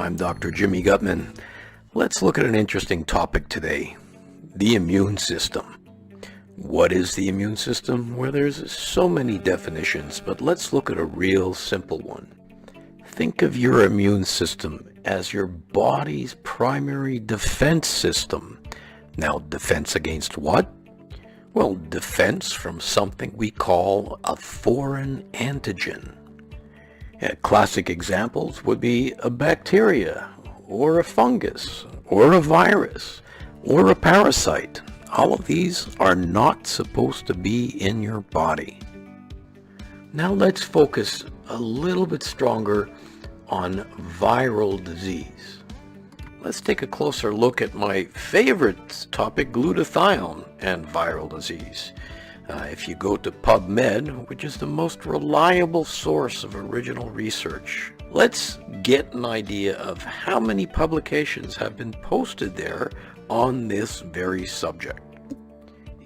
I'm Dr. Jimmy Gutman. Let's look at an interesting topic today, the immune system. What is the immune system? Well, there's so many definitions, but let's look at a real simple one. Think of your immune system as your body's primary defense system. Now, defense against what? Well, defense from something we call a foreign antigen. Classic examples would be a bacteria, or a fungus, or a virus, or a parasite. All of these are not supposed to be in your body. Now let's focus a little bit stronger on viral disease. Let's take a closer look at my favorite topic, glutathione and viral disease. If you go to PubMed, which is the most reliable source of original research, let's get an idea of how many publications have been posted there on this very subject.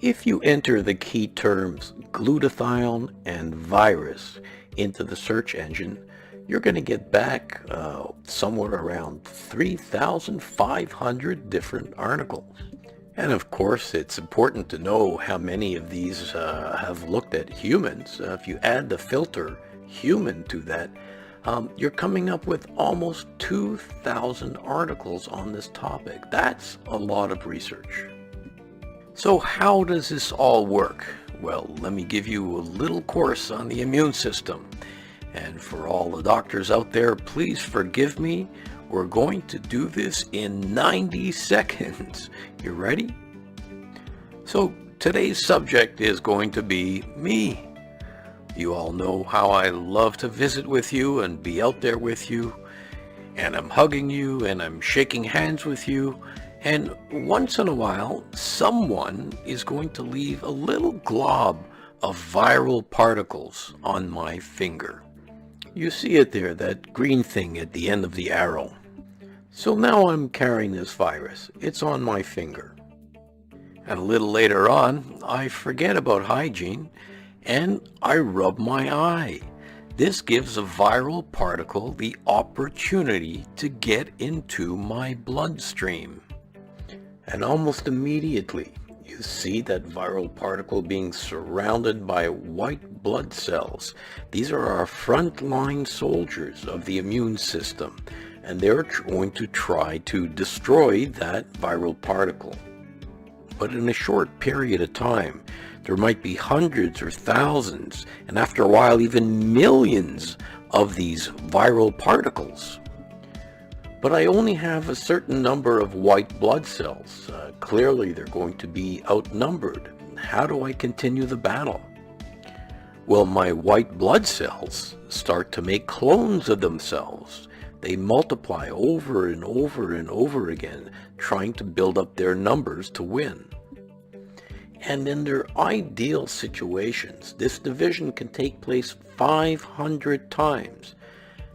If you enter the key terms glutathione and virus into the search engine, you're going to get back somewhere around 3,500 different articles. And of course, it's important to know how many of these have looked at humans. If you add the filter human to that, you're coming up with almost 2,000 articles on this topic. That's a lot of research. So how does this all work? Well, let me give you a little course on the immune system. And for all the doctors out there, please forgive me. We're going to do this in 90 seconds. You ready? So today's subject is going to be me. You all know how I love to visit with you and be out there with you. And I'm hugging you and I'm shaking hands with you. And once in a while, someone is going to leave a little glob of viral particles on my finger. You see it there, that green thing at the end of the arrow. So now I'm carrying this virus. It's on my finger. And a little later on, I forget about hygiene and I rub my eye. This gives a viral particle the opportunity to get into my bloodstream. And almost immediately, you see that viral particle being surrounded by white blood cells. These are our frontline soldiers of the immune system, and they're going to try to destroy that viral particle. But in a short period of time, there might be hundreds or thousands, and after a while even millions of these viral particles. But I only have a certain number of white blood cells. Clearly they're going to be outnumbered. How do I continue the battle? Well, my white blood cells start to make clones of themselves. They multiply over and over and over again, trying to build up their numbers to win. And in their ideal situations, this division can take place 500 times.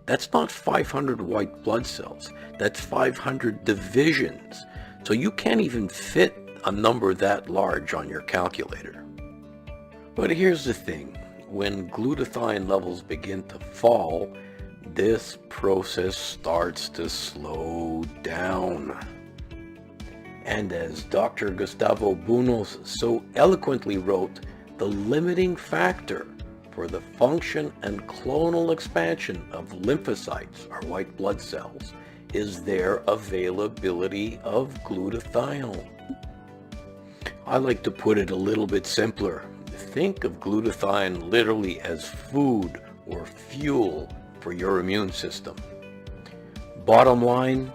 That's not 500 white blood cells. That's 500 divisions. So you can't even fit a number that large on your calculator. But here's the thing. When glutathione levels begin to fall, this process starts to slow down. And as Dr. Gustavo Buenos so eloquently wrote, the limiting factor for the function and clonal expansion of lymphocytes, or white blood cells, is their availability of glutathione. I like to put it a little bit simpler. Think of glutathione literally as food or fuel for your immune system. Bottom line,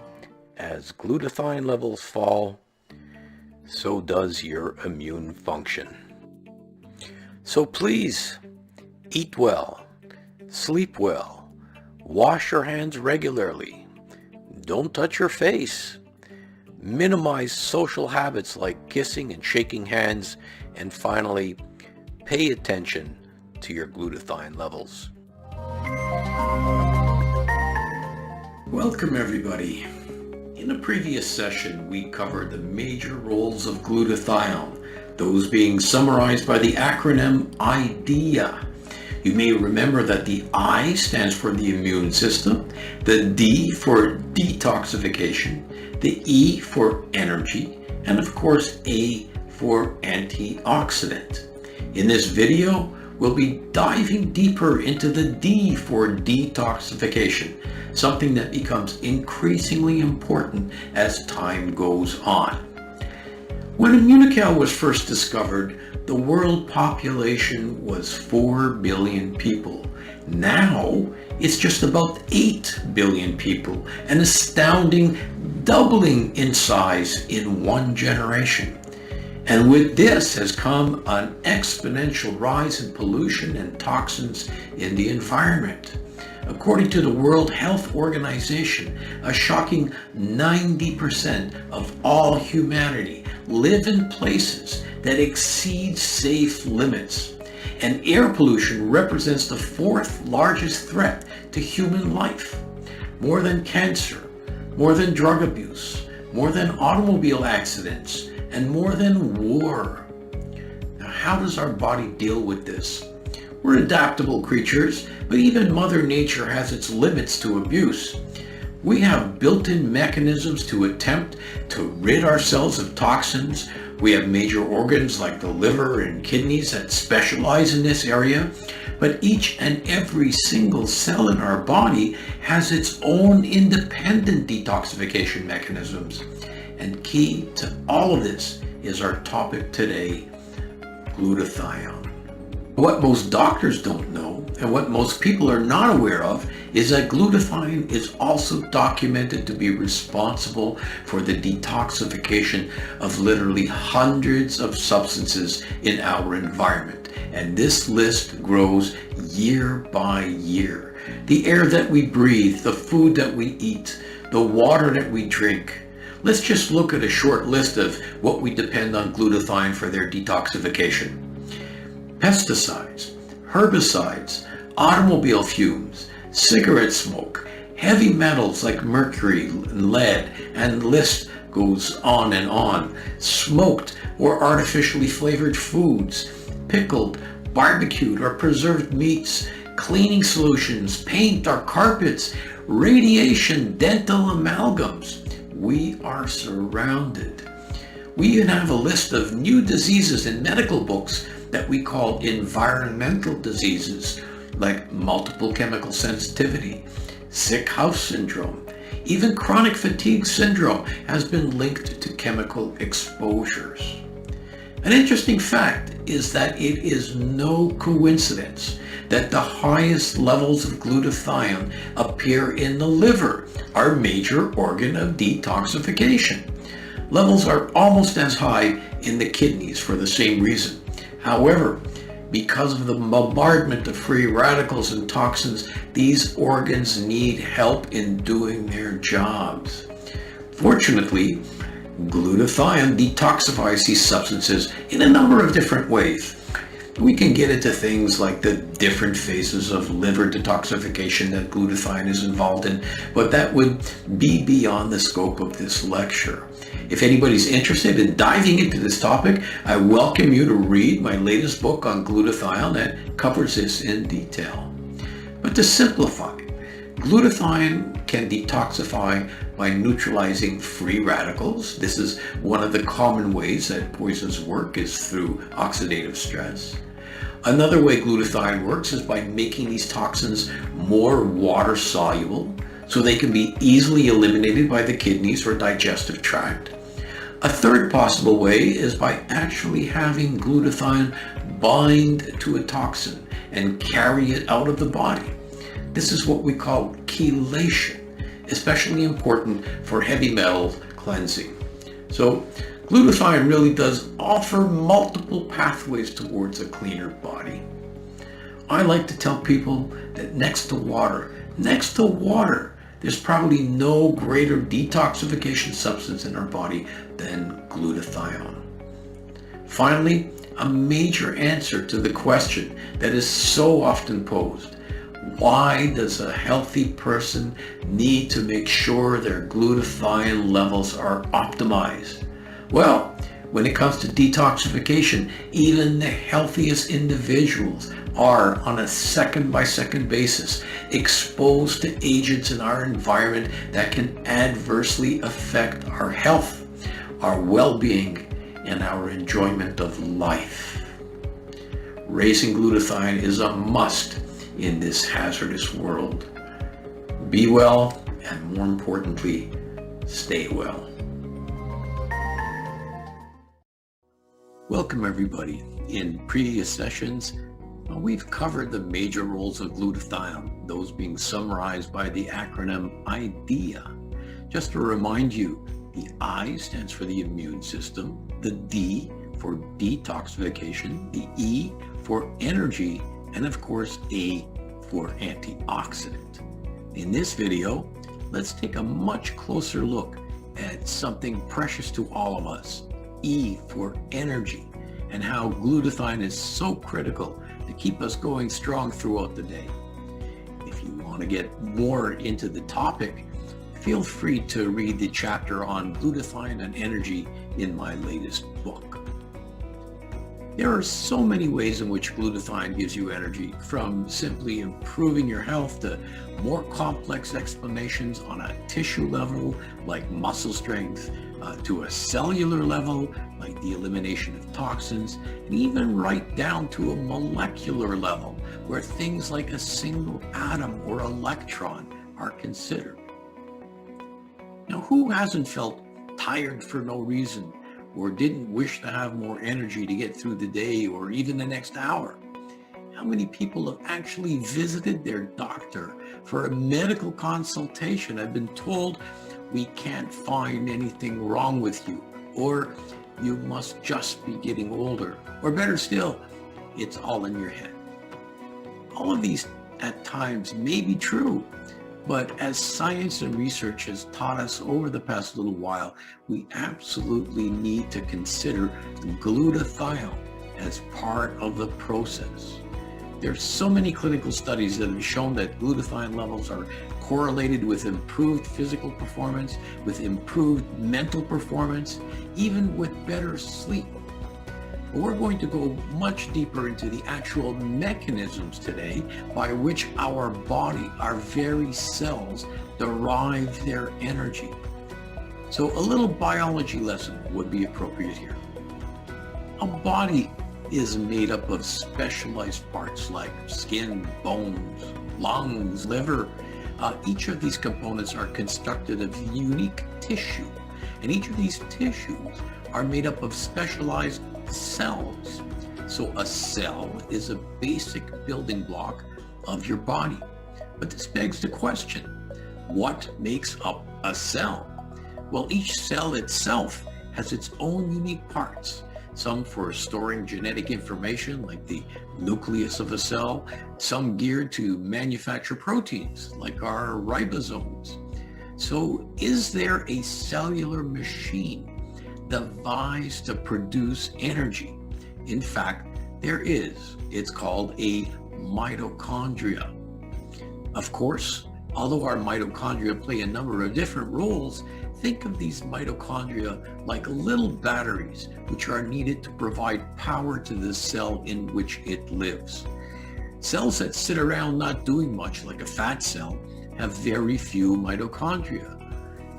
as glutathione levels fall, so does your immune function. So please, eat well, sleep well, wash your hands regularly, don't touch your face, minimize social habits like kissing and shaking hands, and finally, pay attention to your glutathione levels. Welcome everybody. In a previous session, we covered the major roles of glutathione, those being summarized by the acronym IDEA. You may remember that the I stands for the immune system, the D for detoxification, the E for energy, and of course A for antioxidant. In this video, we'll be diving deeper into the D for detoxification, something that becomes increasingly important as time goes on. When Immunocal was first discovered, the world population was 4 billion people. Now, it's just about 8 billion people, an astounding doubling in size in one generation. And with this has come an exponential rise in pollution and toxins in the environment. According to the World Health Organization, a shocking 90% of all humanity live in places that exceed safe limits. And air pollution represents the fourth largest threat to human life. More than cancer, more than drug abuse, more than automobile accidents, and more than war. Now, how does our body deal with this? We're adaptable creatures, but even Mother Nature has its limits to abuse. We have built-in mechanisms to attempt to rid ourselves of toxins. We have major organs like the liver and kidneys that specialize in this area, but each and every single cell in our body has its own independent detoxification mechanisms. And key to all of this is our topic today, glutathione. What most doctors don't know, and what most people are not aware of, is that glutathione is also documented to be responsible for the detoxification of literally hundreds of substances in our environment. And this list grows year by year. The air that we breathe, the food that we eat, the water that we drink. Let's just look at a short list of what we depend on glutathione for their detoxification. Pesticides, herbicides, automobile fumes, cigarette smoke, heavy metals like mercury and lead, and the list goes on and on. Smoked or artificially flavored foods, pickled, barbecued or preserved meats, cleaning solutions, paint or carpets, radiation, dental amalgams. We are surrounded. We even have a list of new diseases in medical books that we call environmental diseases, like multiple chemical sensitivity, sick house syndrome. Even chronic fatigue syndrome has been linked to chemical exposures. An interesting fact is that it is no coincidence that the highest levels of glutathione appear in the liver, our major organ of detoxification. Levels are almost as high in the kidneys for the same reason. However, because of the bombardment of free radicals and toxins, these organs need help in doing their jobs. Fortunately, glutathione detoxifies these substances in a number of different ways. We can get into things like the different phases of liver detoxification that glutathione is involved in, but that would be beyond the scope of this lecture. If anybody's interested in diving into this topic, I welcome you to read my latest book on glutathione that covers this in detail. But to simplify, glutathione can detoxify by neutralizing free radicals. This is one of the common ways that poisons work, is through oxidative stress. Another way glutathione works is by making these toxins more water soluble, so they can be easily eliminated by the kidneys or digestive tract. A third possible way is by actually having glutathione bind to a toxin and carry it out of the body. This is what we call chelation, especially important for heavy metal cleansing. So glutathione really does offer multiple pathways towards a cleaner body. I like to tell people that next to water, there's probably no greater detoxification substance in our body than glutathione. Finally, a major answer to the question that is so often posed: why does a healthy person need to make sure their glutathione levels are optimized? Well, when it comes to detoxification, even the healthiest individuals are, on a second-by-second basis, exposed to agents in our environment that can adversely affect our health, our well-being, and our enjoyment of life. Raising glutathione is a must in this hazardous world. Be well, and more importantly, stay well. Welcome everybody. In previous sessions, we've covered the major roles of glutathione, those being summarized by the acronym IDEA. Just to remind you, the I stands for the immune system, the D for detoxification, the E for energy, and of course A for antioxidant. In this video, let's take a much closer look at something precious to all of us, E for energy, and how glutathione is so critical to keep us going strong throughout the day. If you want to get more into the topic, feel free to read the chapter on glutathione and energy in my latest book. There are so many ways in which glutathione gives you energy, from simply improving your health to more complex explanations on a tissue level like muscle strength, to a cellular level like the elimination of toxins, and even right down to a molecular level where things like a single atom or electron are considered. Now, who hasn't felt tired for no reason, or didn't wish to have more energy to get through the day or even the next hour? How many people have actually visited their doctor for a medical consultation and been told, we can't find anything wrong with you, or you must just be getting older, or better still, it's all in your head? All of these at times may be true, but as science and research has taught us over the past little while, we absolutely need to consider glutathione as part of the process. There's so many clinical studies that have shown that glutathione levels are correlated with improved physical performance, with improved mental performance, even with better sleep. But we're going to go much deeper into the actual mechanisms today by which our body, our very cells, derive their energy. So a little biology lesson would be appropriate here. A body is made up of specialized parts like skin, bones, lungs, liver. Each of these components are constructed of unique tissue, and each of these tissues are made up of specialized cells. So a cell is a basic building block of your body. But this begs the question, what makes up a cell? Well, each cell itself has its own unique parts. Some for storing genetic information like the nucleus of a cell, some geared to manufacture proteins like our ribosomes. So is there a cellular machine devised to produce energy? In fact, there is. It's called a mitochondria. Of course, although our mitochondria play a number of different roles, think of these mitochondria like little batteries which are needed to provide power to the cell in which it lives. Cells that sit around not doing much, like a fat cell, have very few mitochondria.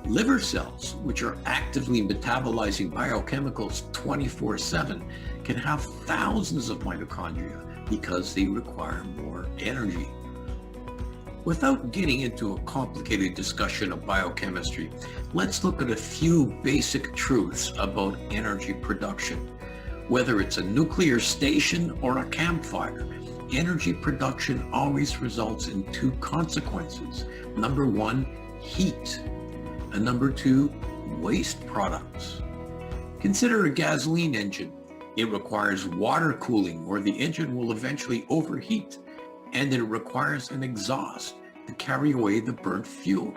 Liver cells, which are actively metabolizing biochemicals 24/7, can have thousands of mitochondria because they require more energy. Without getting into a complicated discussion of biochemistry, let's look at a few basic truths about energy production. Whether it's a nuclear station or a campfire, energy production always results in two consequences. Number one, heat. And number two, waste products. Consider a gasoline engine. It requires water cooling or the engine will eventually overheat, and it requires an exhaust to carry away the burnt fuel.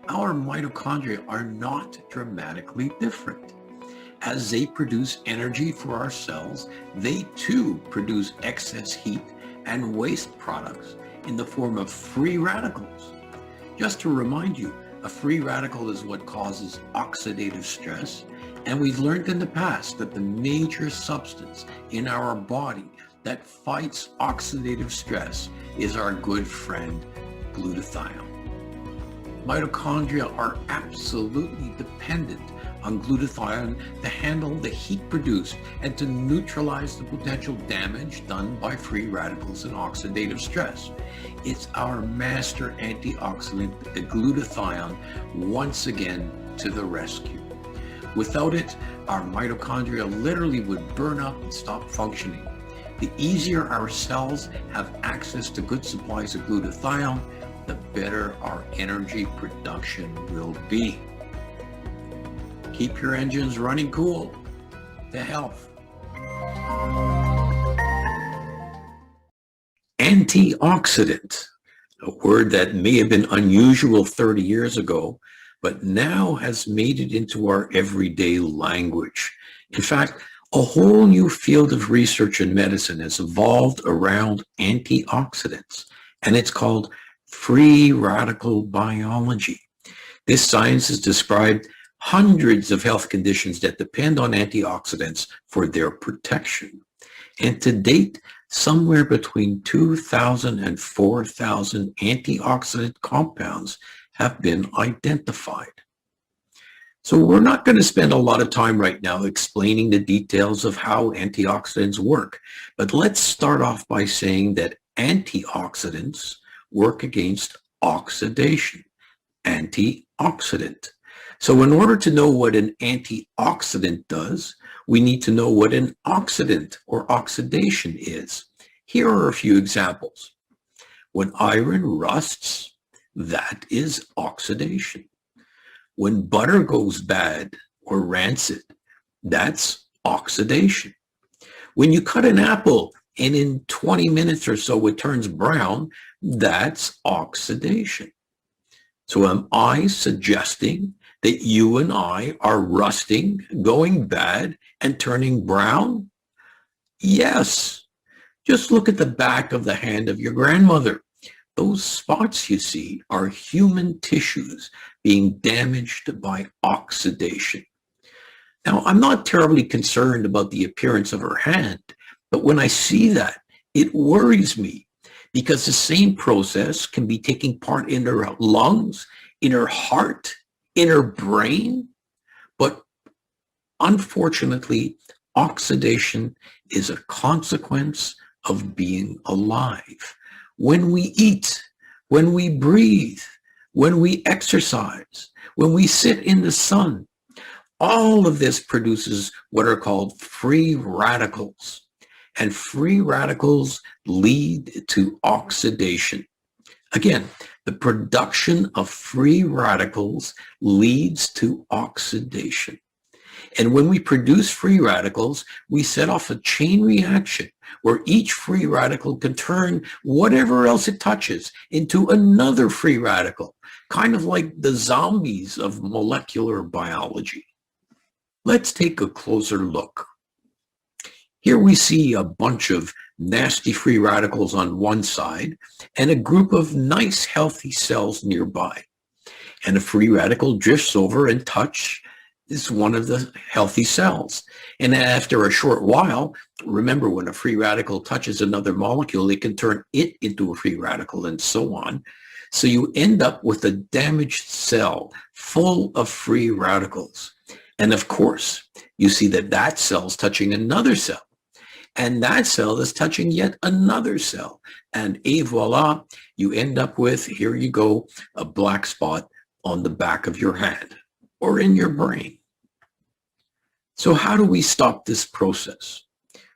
Our mitochondria are not dramatically different. As they produce energy for our cells, they too produce excess heat and waste products in the form of free radicals. Just to remind you, a free radical is what causes oxidative stress, and we've learned in the past that the major substance in our body that fights oxidative stress is our good friend glutathione. Mitochondria are absolutely dependent on glutathione to handle the heat produced and to neutralize the potential damage done by free radicals and oxidative stress. It's our master antioxidant, the glutathione, once again to the rescue. Without it, our mitochondria literally would burn up and stop functioning. The easier our cells have access to good supplies of glutathione, the better our energy production will be. Keep your engines running cool. To health. Antioxidant, a word that may have been unusual 30 years ago, but now has made it into our everyday language. In fact, a whole new field of research in medicine has evolved around antioxidants, and it's called free radical biology. This science has described hundreds of health conditions that depend on antioxidants for their protection. And to date, somewhere between 2,000 and 4,000 antioxidant compounds have been identified. So we're not going to spend a lot of time right now explaining the details of how antioxidants work, but let's start off by saying that antioxidants work against oxidation, antioxidant. So in order to know what an antioxidant does, we need to know what an oxidant or oxidation is. Here are a few examples. When iron rusts, that is oxidation. When butter goes bad or rancid, that's oxidation. When you cut an apple and in 20 minutes or so it turns brown, that's oxidation. So am I suggesting that you and I are rusting, going bad, and turning brown? Yes. Just look at the back of the hand of your grandmother. Those spots you see are human tissues being damaged by oxidation. Now, I'm not terribly concerned about the appearance of her hand, but when I see that, it worries me because the same process can be taking part in her lungs, in her heart, in her brain. But unfortunately, oxidation is a consequence of being alive. When we eat, when we breathe, when we exercise, when we sit in the sun, all of this produces what are called free radicals. And free radicals lead to oxidation. Again, the production of free radicals leads to oxidation. And when we produce free radicals, we set off a chain reaction where each free radical can turn whatever else it touches into another free radical, kind of like the zombies of molecular biology. Let's take a closer look. Here we see a bunch of nasty free radicals on one side and a group of nice healthy cells nearby. And a free radical drifts over and touches one of the healthy cells. And after a short while, remember when a free radical touches another molecule, it can turn it into a free radical and so on. So you end up with a damaged cell full of free radicals. And of course, you see that that cell's touching another cell. And that cell is touching yet another cell. And voila, you end up with, here you go, a black spot on the back of your hand or in your brain. So how do we stop this process?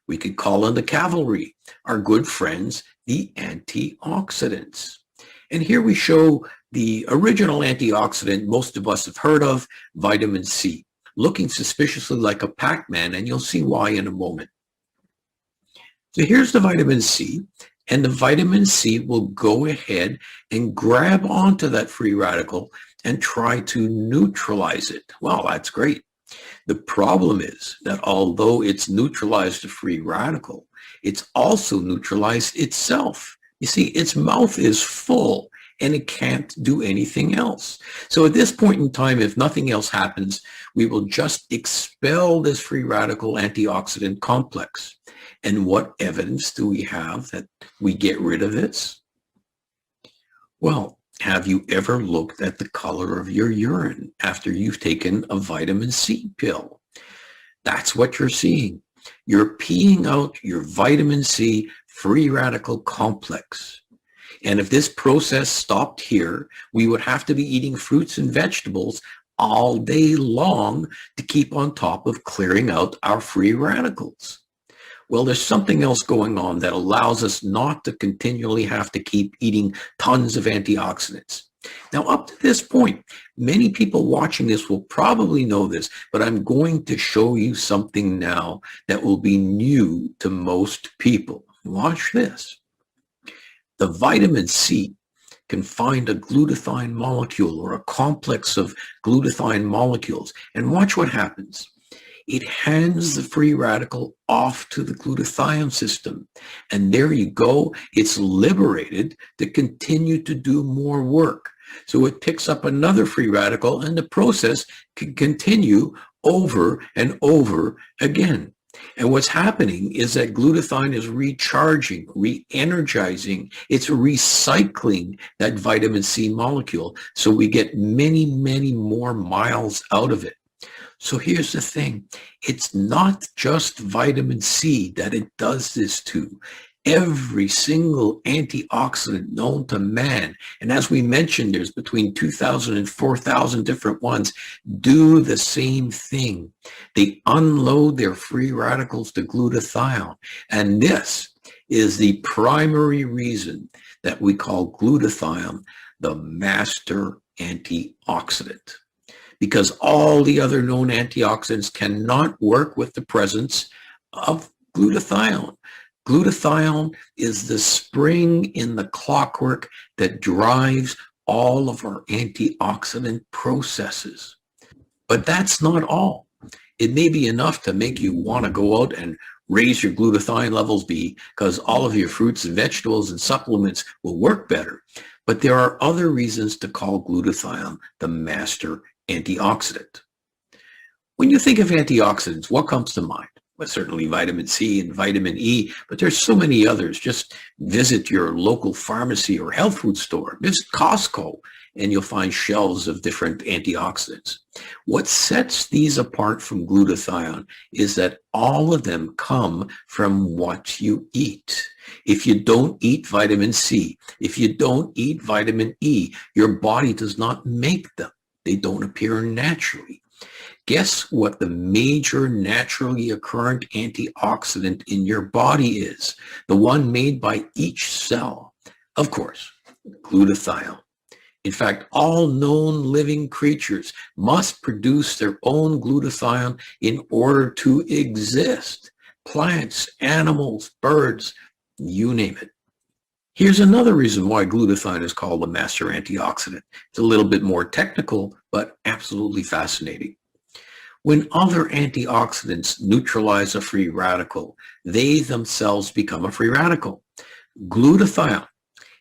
We could call on the cavalry, our good friends, the antioxidants. And here we show the original antioxidant most of us have heard of, vitamin C, looking suspiciously like a Pac-Man, and you'll see why in a moment. So here's the vitamin C, and the vitamin C will go ahead and grab onto that free radical and try to neutralize it. Well, that's great. The problem is that although it's neutralized the free radical, it's also neutralized itself. You see, its mouth is full and it can't do anything else. So at this point in time, if nothing else happens, we will just expel this free radical antioxidant complex. And what evidence do we have that we get rid of this? Well, have you ever looked at the color of your urine after you've taken a vitamin C pill? That's what you're seeing. You're peeing out your vitamin C free radical complex. And if this process stopped here, we would have to be eating fruits and vegetables all day long to keep on top of clearing out our free radicals. Well, there's something else going on that allows us not to continually have to keep eating tons of antioxidants. Now, up to this point, many people watching this will probably know this, but I'm going to show you something now that will be new to most people. Watch this. The vitamin C can find a glutathione molecule or a complex of glutathione molecules, and watch what happens. It hands the free radical off to the glutathione system. And there you go. It's liberated to continue to do more work. So it picks up another free radical and the process can continue over and over again. And what's happening is that glutathione is recharging, re-energizing, it's recycling that vitamin C molecule. So we get many, many more miles out of it. So here's the thing, it's not just vitamin C that it does this to. Every single antioxidant known to man, and as we mentioned, there's between 2,000 and 4,000 different ones, do the same thing. They unload their free radicals to glutathione. And this is the primary reason that we call glutathione the master antioxidant. Because all the other known antioxidants cannot work with the presence of glutathione. Glutathione is the spring in the clockwork that drives all of our antioxidant processes. But that's not all. It may be enough to make you want to go out and raise your glutathione levels because all of your fruits and vegetables and supplements will work better. But there are other reasons to call glutathione the master antioxidant. When you think of antioxidants, what comes to mind? Well, certainly vitamin C and vitamin E, but there's so many others. Just visit your local pharmacy or health food store, visit Costco, and you'll find shelves of different antioxidants. What sets these apart from glutathione is that all of them come from what you eat. If you don't eat vitamin C, if you don't eat vitamin E, your body does not make them. They don't appear naturally. Guess what the major naturally occurrent antioxidant in your body is? The one made by each cell. Of course, glutathione. In fact, all known living creatures must produce their own glutathione in order to exist. Plants, animals, birds, you name it. Here's another reason why glutathione is called the master antioxidant. It's a little bit more technical, but absolutely fascinating. When other antioxidants neutralize a free radical, they themselves become a free radical. Glutathione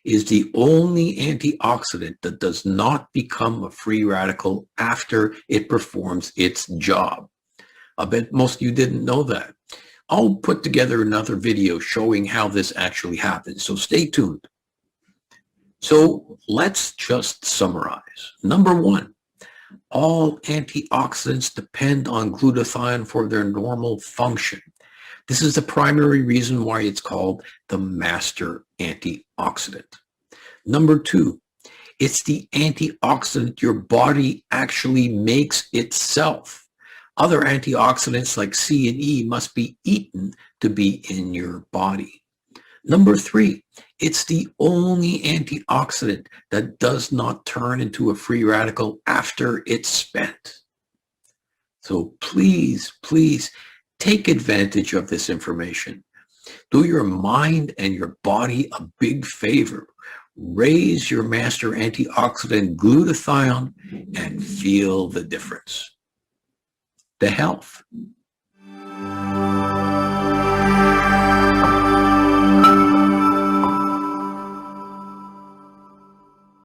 is the only antioxidant that does not become a free radical after it performs its job. I bet most of you didn't know that. I'll put together another video showing how this actually happens, so stay tuned. So let's just summarize. Number one, all antioxidants depend on glutathione for their normal function. This is the primary reason why it's called the master antioxidant. Number two, it's the antioxidant your body actually makes itself. Other antioxidants like C and E must be eaten to be in your body. Number three, it's the only antioxidant that does not turn into a free radical after it's spent. So please, please take advantage of this information. Do your mind and your body a big favor. Raise your master antioxidant glutathione and feel the difference. The health.